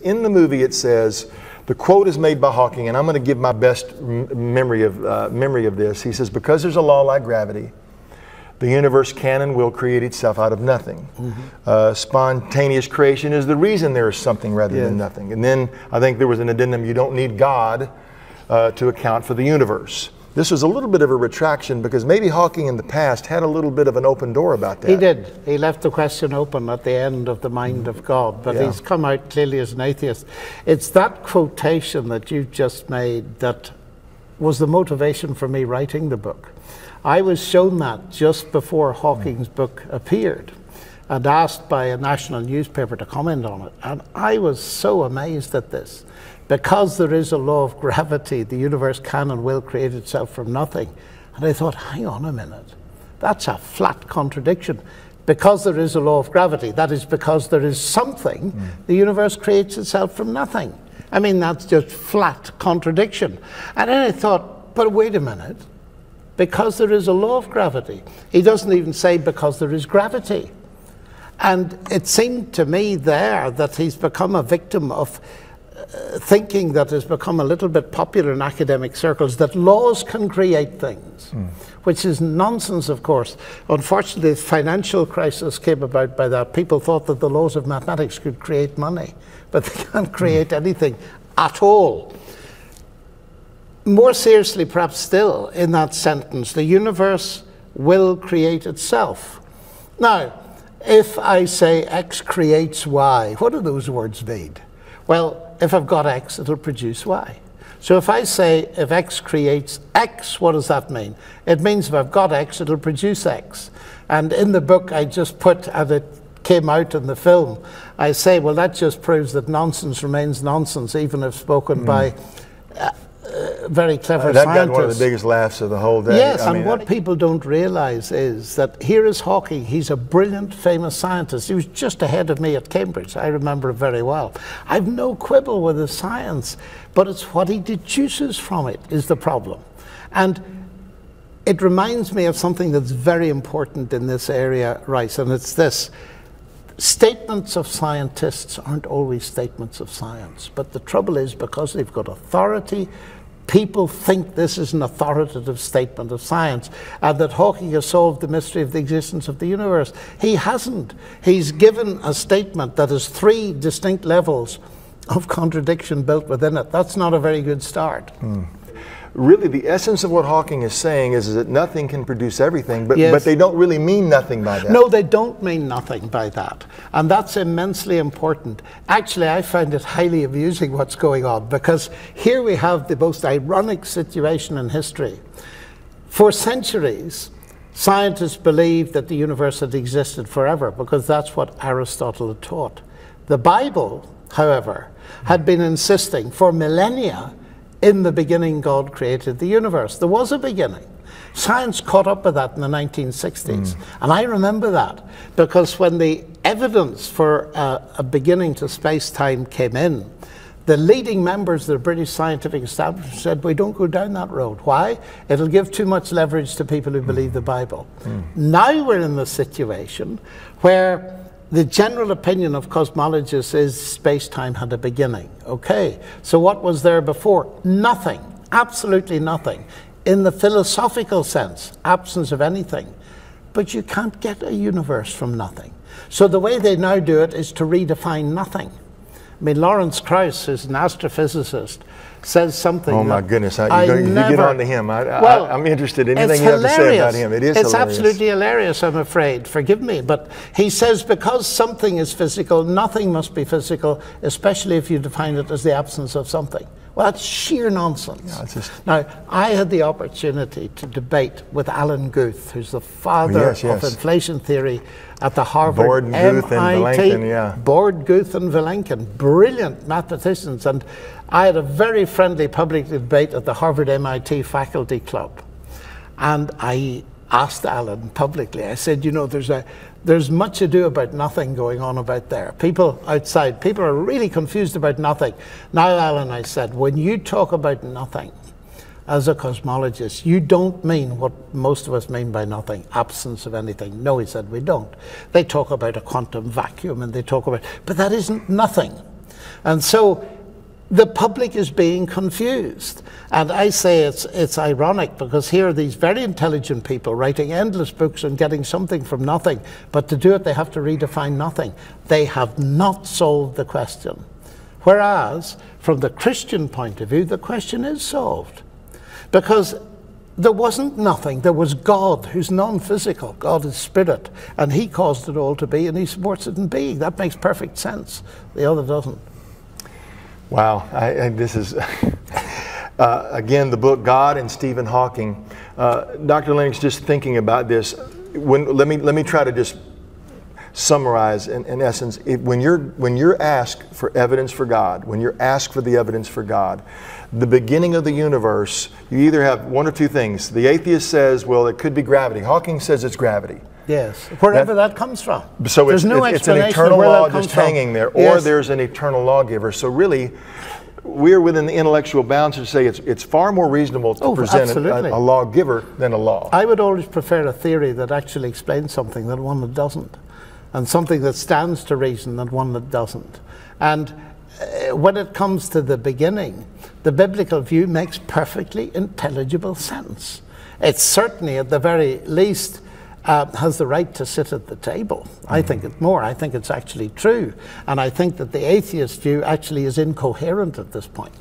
in the movie it says, the quote is made by Hawking, and I'm going to give my best memory of this. He says, because there's a law like gravity, the universe can and will create itself out of nothing. Spontaneous creation is the reason there is something rather than nothing. And then I think there was an addendum, you don't need God to account for the universe. This was a little bit of a retraction because maybe Hawking in the past had a little bit of an open door about that. He did. He left the question open at the end of The Mind of God, but he's come out clearly as an atheist. It's that quotation that you just made that was the motivation for me writing the book. I was shown that just before Hawking's book appeared and asked by a national newspaper to comment on it. And I was so amazed at this. Because there is a law of gravity, the universe can and will create itself from nothing. And I thought, hang on a minute, that's a flat contradiction. Because there is a law of gravity, that is because there is something, the universe creates itself from nothing. I mean, that's just flat contradiction. And then I thought, but wait a minute, because there is a law of gravity. He doesn't even say because there is gravity. And it seemed to me there that he's become a victim of thinking that has become a little bit popular in academic circles, that laws can create things, which is nonsense, of course. Unfortunately, the financial crisis came about by that. People thought that the laws of mathematics could create money, but they can't create anything at all. More seriously, perhaps still, in that sentence, the universe will create itself. Now, if I say X creates Y, what do those words mean? Well, if I've got X, it'll produce Y. So if I say if X creates X, what does that mean? It means if I've got X, it'll produce X. And in the book I just put, and it came out in the film, I say, well, that just proves that nonsense remains nonsense, even if spoken by very clever that scientists. got one of the biggest laughs of the whole day. Yes, and what people don't realize is that here is Hawking. He's a brilliant, famous scientist. He was just ahead of me at Cambridge. I remember it very well. I've no quibble with his science, but it's what he deduces from it is the problem. And it reminds me of something that's very important in this area, Rice, and it's this. Statements of scientists aren't always statements of science, but the trouble is because they've got authority, people think this is an authoritative statement of science, and that Hawking has solved the mystery of the existence of the universe. He hasn't. He's given a statement that has 3 distinct levels of contradiction built within it. That's not a very good start. Really, the essence of what Hawking is saying is that nothing can produce everything, but they don't really mean nothing by that. No, they don't mean nothing by that. And that's immensely important. Actually, I find it highly amusing what's going on, because here we have the most ironic situation in history. For centuries, scientists believed that the universe had existed forever, because that's what Aristotle had taught. The Bible, however, had been insisting for millennia, in the beginning, God created the universe. There was a beginning. Science caught up with that in the 1960s. And I remember that because when the evidence for a beginning to space-time came in, the leading members of the British scientific establishment said, we don't go down that road. Why? It'll give too much leverage to people who believe the Bible. Now we're in the situation where the general opinion of cosmologists is space-time had a beginning. Okay, so what was there before? Nothing, absolutely nothing. In the philosophical sense, absence of anything. But you can't get a universe from nothing. So the way they now do it is to redefine nothing. I mean, Lawrence Krauss, who's an astrophysicist, says something. Oh my goodness! You get on to him. I'm interested in anything you have to say about him. It's hilarious. Absolutely hilarious, I'm afraid. Forgive me, but he says because something is physical, nothing must be physical, especially if you define it as the absence of something. Well, that's sheer nonsense. Yeah, now, I had the opportunity to debate with Alan Guth, who's the father of inflation theory at the Harvard Borde, Guth, and Vilenkin, Borde, Guth, and Vilenkin, brilliant mathematicians. And I had a very friendly public debate at the Harvard MIT Faculty Club. And I asked Alan publicly, I said, you know, there's much ado about nothing going on about there. People outside, people are really confused about nothing. Now, Alan, I said, when you talk about nothing as a cosmologist, you don't mean what most of us mean by nothing, absence of anything. No, he said, we don't. They talk about a quantum vacuum and they talk about, but that isn't nothing. And so the public is being confused. And I say it's ironic, because here are these very intelligent people writing endless books and getting something from nothing. But to do it, they have to redefine nothing. They have not solved the question. Whereas, from the Christian point of view, the question is solved. Because there wasn't nothing. There was God, who's non-physical. God is spirit. And he caused it all to be, and he supports it in being. That makes perfect sense. The other doesn't. Wow, this is, again, the book God and Stephen Hawking. Dr. Lennox, just thinking about this, let me try to just summarize in essence. When you're asked for evidence for God, when you're asked for the evidence for God, the beginning of the universe, you either have one or two things. The atheist says, well, it could be gravity. Hawking says it's gravity. Yes, wherever that comes from. So it's an eternal law just hanging there, or yes. There's an eternal lawgiver. So really, we're within the intellectual bounds to say it's far more reasonable to present a lawgiver than a law. I would always prefer a theory that actually explains something than one that doesn't, and something that stands to reason than one that doesn't. And when it comes to the beginning, the biblical view makes perfectly intelligible sense. It's certainly, at the very least, has the right to sit at the table. I think it's more. I think it's actually true. And I think that the atheist view actually is incoherent at this point.